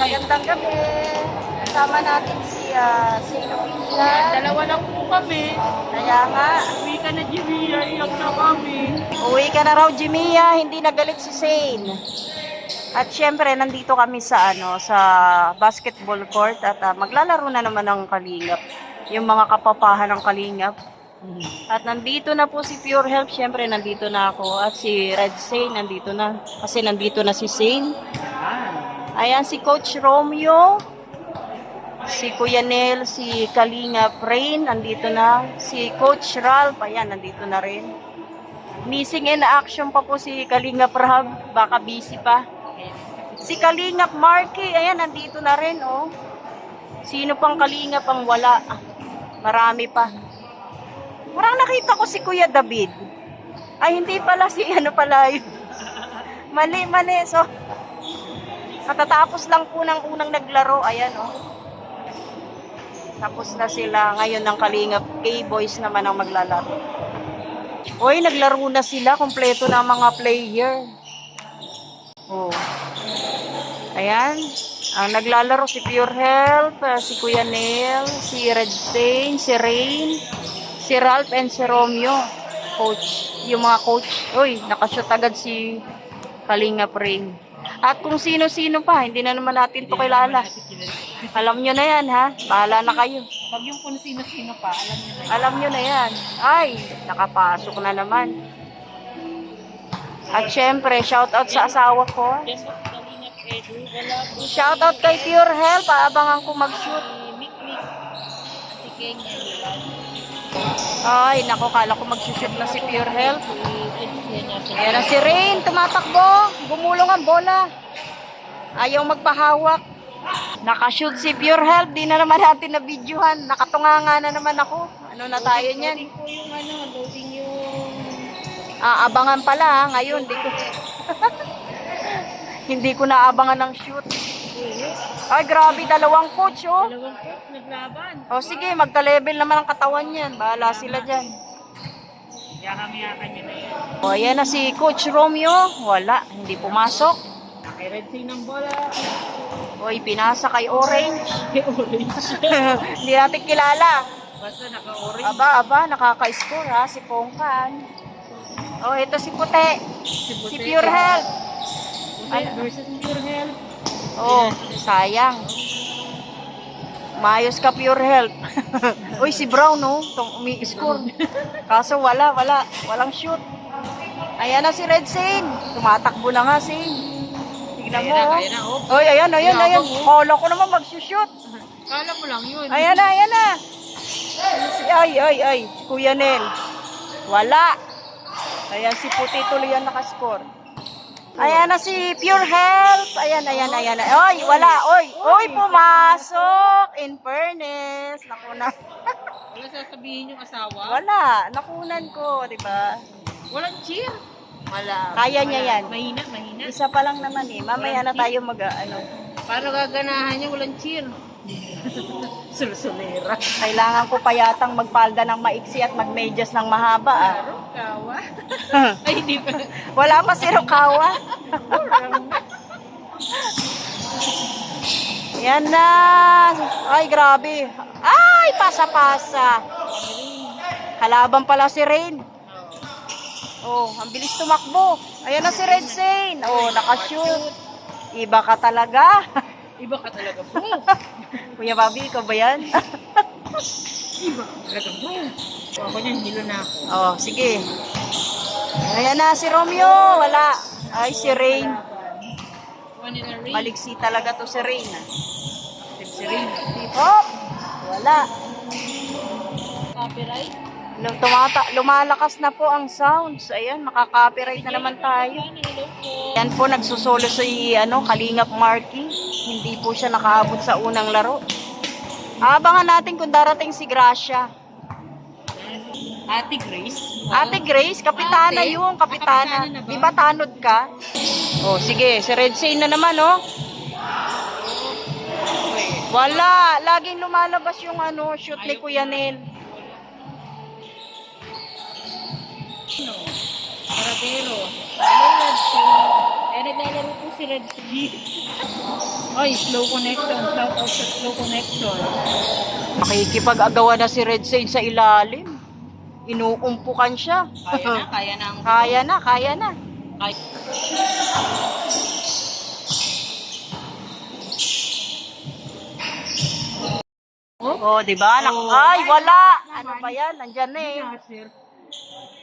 Magandang gabi. Kasama natin si Luisa. Dalawa lang po kami. Kaya nga, Uwi ka na, Jimmy. Iyak na kami. uwi ka na raw, Jimia. Hindi nagalit si Zane. At syempre, nandito kami sa sa basketball court at maglalaro na naman ng Kalingap. Yung mga kapapahan ng Kalingap. At nandito na po si Pure Health. Syempre, nandito na ako. At si Red Zane, nandito na. Kasi nandito na si Zane. Ayan, si Coach Romeo. Si Kuya Nel, si Kalingap Rain, nandito na. Si Coach Ralph, ayan, nandito na rin. Missing in action pa po si Kalingap Rab. Baka busy pa. Si Kalingap Marky, ayan, nandito na rin, oh. Sino pang Kalingap ang wala? Marami pa. Parang nakita ko si Kuya David. Ay, hindi pala si pala yun. Mali. So, katatapos lang po ng unang naglaro, ayan, oh. Tapos na sila. Ngayon ng Kalingap K-Boys naman ang maglalaro. Uy, naglaro na sila. Kompleto na mga player. Oh. Ayan. Ang naglalaro si Pure Health, si Kuya Neil, si Red Zane, si Rain, si Ralph, and si Romeo. Coach. Yung mga coach. Uy, nakashoot agad si Kalingap Rain. At kung sino-sino pa, hindi na naman natin to kilala. Alam nyo na yan, ha? Bahala na kayo. Pag yung kung sino-sino pa, alam niyo na. Alam nyo na yan. Ay, nakapasok na naman. At syempre, shoutout sa asawa ko. Kalingap Edu, wala po. Shoutout kay Pure Health. Paabangan ko mag-shoot. Mik-mik. Ati Kenya, nila. Ay, nako, kala ko mag-shoot na si Pure Health. Ayan na si Rain, tumatakbo. Gumulong ang bola. Ayaw magpahawak. Nakashoot si Pure Health. Di na naman natin na-videohan. Nakatunganga na naman ako. Ano na tayo niyan? Loading po yung loading yung... Abangan pala, ha? Ngayon, di ko... Hindi ko naabangan ng shoot. Ay, grabe, dalawang coach, oh. Dalawang coach, naglaban. O sige, magka-level naman ang katawan yan. Bahala sila dyan. Yakam-yakan nyo na yan. O, ayan na si Coach Romeo. Wala, hindi pumasok. Kay Red Sea ng bola. Oy, pinasa kay Orange. Kay Orange. Hindi natin kilala. Basta naka-orange. Aba, nakaka-score, ha, si Pongkan. O, ito si Puti. Si Pure Health. Puti versus Pure Health. Oh, sayang. Mayos ka, Pure Health. Uy, si Brown, no? Umi-score. Kaso walang shoot. Ayan na si Red Zane. Tumatakbo na nga, Zane. Tignan mo, oh. Ayan na, oh. Oy, ayan. Yabang, oh. Kala ko naman mag-shoot. Kala mo lang yun. Ayan na. Ay. Kuya Nel. Wala. Ayan, si Puti tuloy yan nakascore. Ayan na si Pure Health. Ayan. Oy, wala. Oy, pumasok. In fairness. Naku na. Wala sasabihin yung asawa? Wala. Nakunan ko, di ba? Walang cheer. Wala. Kaya niya yan. Mahina. Isa pa lang naman eh. Mamaya na tayo Paano gaganahan niya? Walang cheer. Sulsulera. Kailangan ko pa yatang magpalda ng maiksi at magmedyas ng mahaba, ah. Kawa. Ay, hindi pa. Wala pa si Rukawa. Yan na. Ay, grabe. Ay, pasa-pasa. Kalaban pala si Rain. Oh, ang bilis tumakbo. Ayan na si Red Zane. Oh, nakashoot. Iba ka talaga. Iba ka talaga, bro. Kuya Bobby, ikaw ba yan? Iba ka talaga, bro. Ako niyan, hilo na ako. Oh, sige. Ayan na si Romeo. Wala. Ay, si Rain. Maliksi talaga to si Rain. Si Rain. Hop! Wala. Copyright? Lumalakas na po ang sounds. Ayan, makaka-copyright na naman tayo. Yan po, nagsusolo si Kalingap Marky. Hindi po siya nakaabot sa unang laro. Abangan natin kung darating si Gracia. Ate Grace? Ate Grace, kapitana Ate? yung kapitana. Kapitana na ba? Di ba tanod ka? Oh, sige, si Red Zane na naman, oh. Wala, laging lumalabas yung shoot ni Kuya Nel. Paradero. Red Sea. Eh, naglalaro po si Red G. Oy, slow connection. Shout out sa slow connection. Makikipag-agawa na si Red Saint sa ilalim. Inuumpukan siya. Kaya na ang Kaya na, kaya na. Kaya. Oh, di ba? Ay, wala. Ano ba yan? Nandyan na eh. Sir.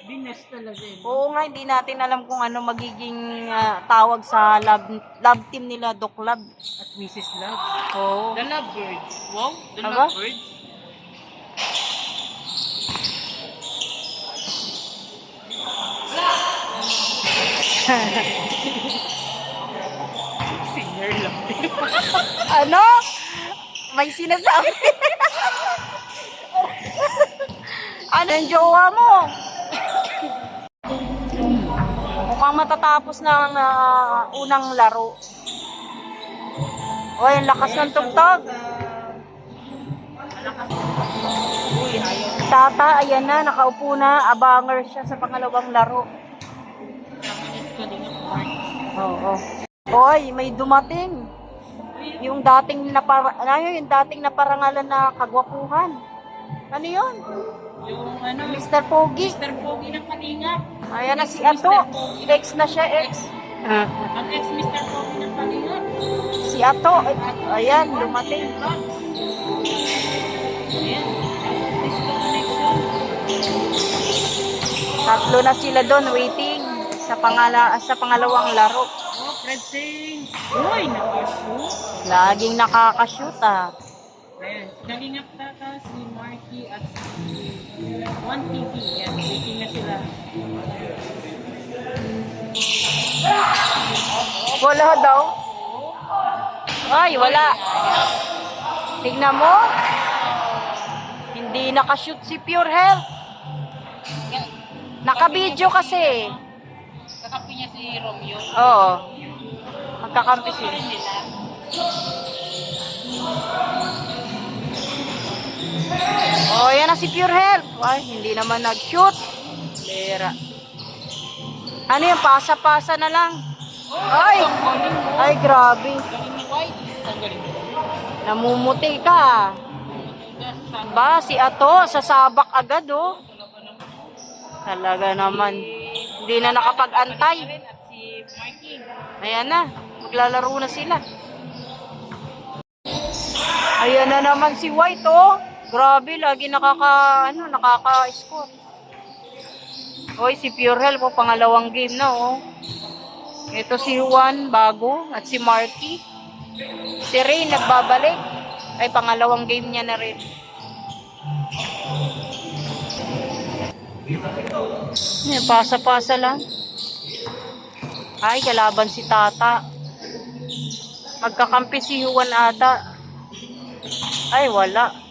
Binas talaga eh. Oo nga, hindi natin alam kung ano magiging tawag sa love team nila, Doc Love. At Mrs. Love. Oo. The Lovebirds. Wow, the Aba? Lovebirds. Senior lang. Ano? May sinasabi. Ano yung jowa mo? Mukhang matatapos na ang unang laro. Oy, ang lakas ng tugtog. Tata, ayan na, nakaupo na. Abanger siya sa pangalawang laro. Oo. Oy, may dumating. Yung dating naparangalan na kagwapuhan. Ano yun? Yung ano, Mr. Pogi. Mr. Pogi ng Kalingap. Ayan na si Ato. Ex na siya, ex. Ang ex-Mr. Pogi ng Kalingap. Si Ato. Ayan, dumating. Ayan. Disco connection. Tatlo na sila doon, waiting sa pangalawang laro. Oh, Fred Singh. Uy, nakashoot. Laging nakakashoot ah. Ayan, Kalingap Tata, si Marky at si 1TV. Yan, waiting na sila. Wala daw. Ay, wala. Tignan mo. Hindi nakashoot si Pure Health. Naka-video kasi. Kakampi niya si Romeo. Oo. Magkakampi sila. Oh, yan na si Pure Health. Ay, hindi naman nag-shoot. Lera. Ano yung pasa-pasa na lang? Ay! Ay, grabe. Galing ni White. Ang galing. Namumuti ka. Ba, si Ato, sasabak agad, oh. Talaga naman. Hindi na nakapag-antay. At si Marky. Ayan na. Maglalaro na sila. Ayan na naman si White, oh. Grabe, lagi nakaka-score. Hoy, si Pure Health po, pangalawang game na, oh. Ito si Juan, bago, at si Marky. Si Ray, nagbabalik. Ay, pangalawang game niya na rin. Pasa-pasa lang. Ay, kalaban si Tata. Magkakampi si Juan ata. Ay, wala.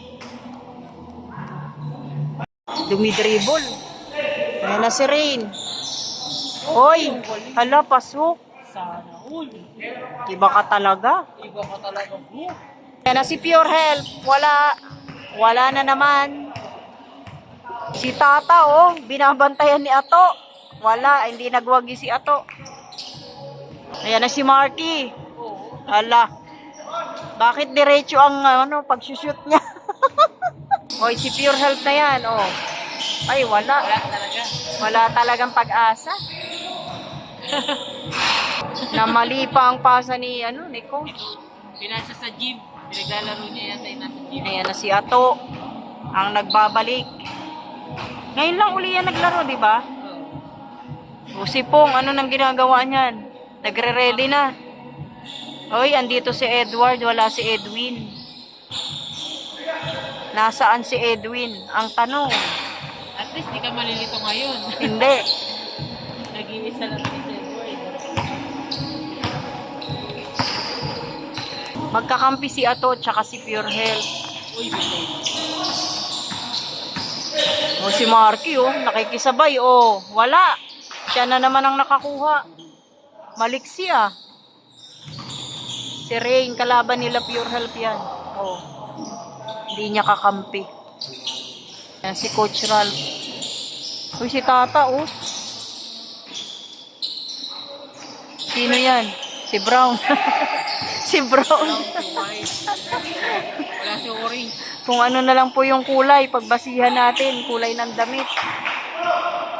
Dumidribble. Ayan na si Rain. Hoy, hala, pasok. Sana. Uy, Iba ka talaga. iba ka talaga, bro. Ayan na si Pure Health. Wala. Wala na naman. Si Tata, oh, binabantayan ni Ato. Wala, hindi nagwagi si Ato. Ayan na si Marky. Hala. Bakit diretso ang pag-shoot niya? Hoy, si Pure Health na yan, oh. Ay, wala. Wala talaga. Wala talagang pag-asa. Na mali pa ang pasa ni coach. Pinasa sa gym. Pinaglalaro niya yata yung nasa gym. Ayan na si Ato. Ang nagbabalik. Ngayon lang uli yan naglaro, di ba? O si Pong, ano nang ginagawa niyan? Nagre-ready na. Oy, andito si Edward, wala si Edwin. Nasaan si Edwin? Ang tanong. At least di ka malilito ngayon. Hindi. Nag-iisa lang si Edward. Magkakampi si Ato tsaka si Pure Health. Uy, bitay. O si Marky, oh, nakikisabay, oh. Wala. Siya na naman ang nakakuha. Maliksi, ah. Si Rain, kalaban nila Pure Health yan. Oh. Hindi niya kakampi. Yan si Coach Ralph. Uy, si Tata, oh. Sino yan? Si Brown. Si Brown. Wala si orange. Kung ano na lang po yung kulay, pagbasihan natin, kulay ng damit.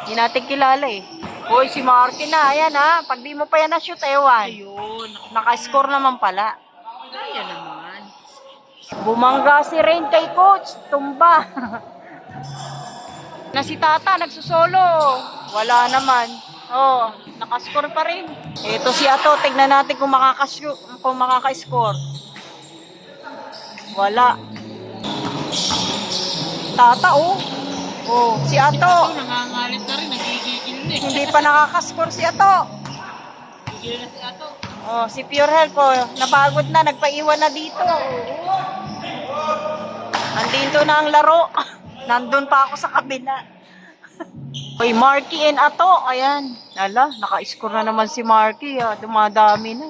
Hindi natin kilala eh. Hoy, si Marky na, ayan ha. Pag di mo pa yan na-shoot, ewan. Ayun. Naka-score naman pala. Kaya naman. Bumangga si Rain kay coach. Tumba. Na si Tata, nagsusolo. Wala naman. Oh, naka-score pa rin. Ito si Ato, tignan natin kung makaka-score. Wala. Tata, oh. Oh, si Ato. Ito, nangangalit na rin. Nagigigil na eh. Hindi pa nakaka-score si Ato. Gigil na si Ato. Oh, si Pure Health po, napagod na, nagpaiwan na dito. Andito na ang laro. Nandun pa ako sa kabila. Oy, Marky and Ato, ayan. Ala, naka-score na naman si Marky, ah. Dumadami na.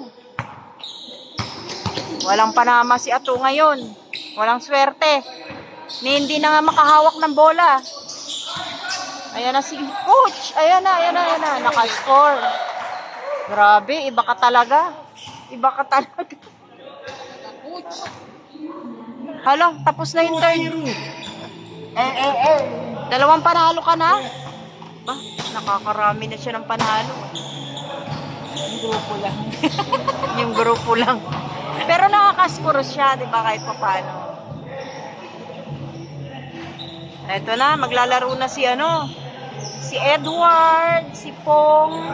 Walang panama si Ato ngayon. Walang swerte. Hindi na nga makahawak ng bola. Ayan na si coach. Ayan na. Naka-score. Grabe, iba ka talaga. Iba ka talaga. Coach. Hala, tapos na yung third. Dalawang panalo ka na? Ba, nakakarami na siya ng panalo. Yung grupo lang. Yung grupo lang. Pero nakaka-score siya, di ba, kahit pa paano. Eto na, maglalaro na si si Edward, si Pong.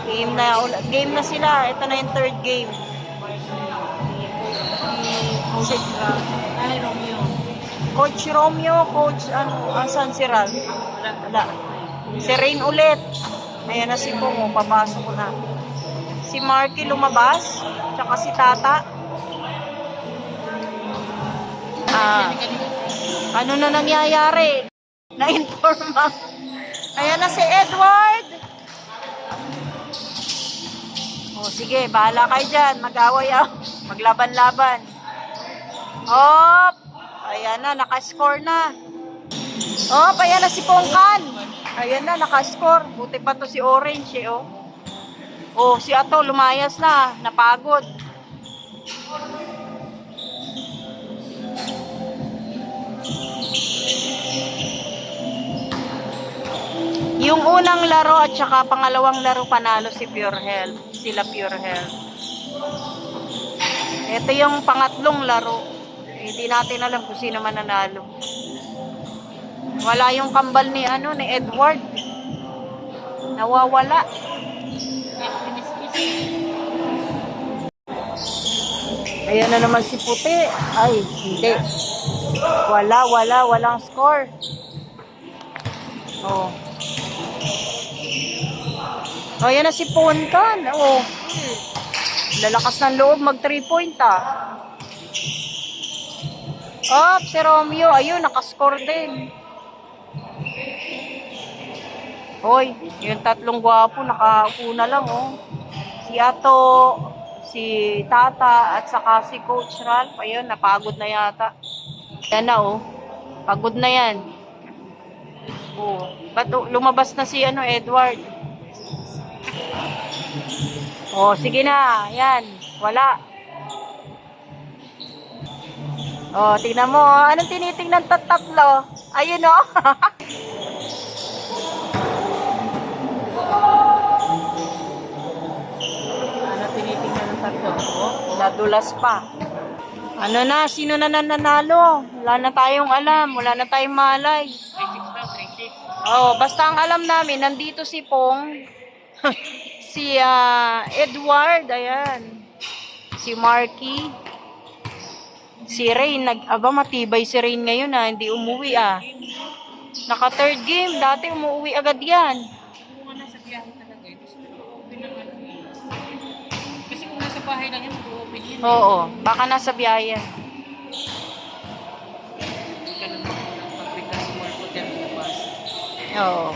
Game na sila. Ito na yung third game. Ay, Romeo. Coach Romeo, Coach, asan si Ral? Wala. Si Rain ulit. Ayan na si Pong, papasok ko na. Si Marky lumabas, tsaka si Tata. Ano na nangyayari? Na-inform ako. Ayan na si Edward. O sige, bahala kayo dyan. Mag-away ako. Maglaban-laban. Hop! Ayan na, nakascore na. Hop, ayan na si Pongkan. Ayan na, nakascore. Buti pa to si Orange eh, oh. Oh, si Ato, lumayas na. Napagod. Yung unang laro at saka pangalawang laro panalo si Pure Health. Sila Pure Health. Ito yung pangatlong laro. Hindi natin alam kung sino man nanalo. Wala yung kambal ni ni Edward. Nawawala. Ayan na naman si Puti. Ay, hindi. Walang score. Oh. Oh, yan na si Ponkan. Oh. Lalakas ng loob mag 3-point Oh, si Romeo. Ayun, nakascore din. Hoy, yung tatlong gwapo, nakaupo na lang, oh. Si Ato, si Tata, at saka si Coach Ralph. Ayun, napagod na yata. Yan na, oh. Pagod na yan. Oh. Ba't lumabas na si Edward? Oh, sige na. Yan. Wala. Oh, tingnan mo. Anong tinitingnan tatlo? Ayun, oh. Ano tinitingnan ng tatlo? Oh, nadulas pa. Ano na? Sino na nanalo? Wala na tayong alam. Wala na tayong malay. 3-6. Oh, basta ang alam namin, nandito si Pong. Si Edward, ayan. Si Marky. Si Rain, matibay si Rain ngayon hindi umuwi Naka third game, dati umuwi agad yan. Kung nasa biyahe talaga, open naman. Kasi kung nasa bahay lang yan, open yan. Oo, baka nasa biyahe yan. Hindi ka naman ng pabrika sa more hotel na bus. Oo.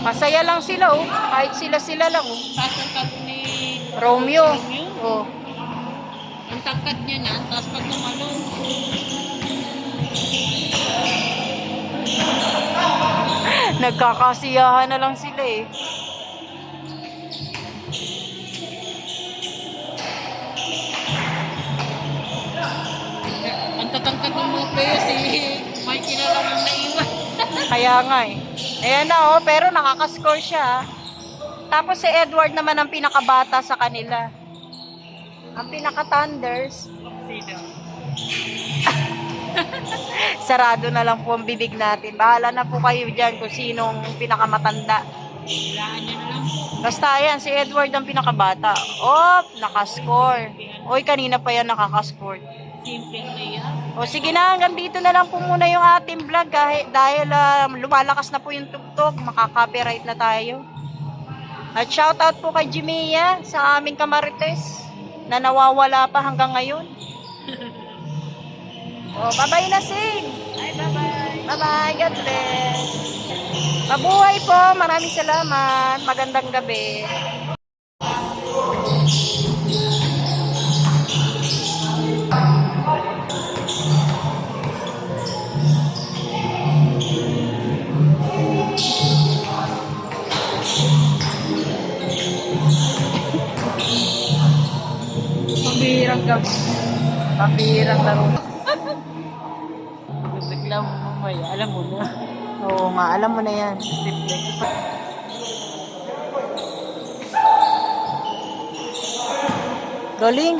Masaya lang sila, oh. Kahit sila lang, oh. Taas ang tag ni Romeo. Romeo. Oh. Ang tagkad niya na, tapos pag tumalong. Nagkakasiyahan na lang sila eh. Ang tatangkad ng mga player, si Mikey na lang ang naiwan. Kaya nga eh. Ayan na oh, pero nakakascore siya. Tapos si Edward naman ang pinakabata sa kanila. Ang pinaka-Thunders. Sino? Sarado na lang po ang bibig natin. Bahala na po kayo dyan kung sinong pinakamatanda. Ilaan niya na lang po. Basta yan, si Edward ang pinakabata. Oh, nakascore. Oy, kanina pa yan nakakascore. Simpleng layup. O sige na, hanggang dito na lang po muna yung ating vlog dahil lumalakas na po yung tugtog, makaka-copyright na tayo. At shoutout po kay Jimia sa aming kamarites na nawawala pa hanggang ngayon. O, bye-bye na, Sing! Ay, bye-bye. Bye-bye, God bless! Mabuhay po, maraming salamat, magandang gabi. Pambihirang gabi. Pambihirang laro. Bigla mo mamaya, alam mo na. Oo nga, alam mo na yan. Galing.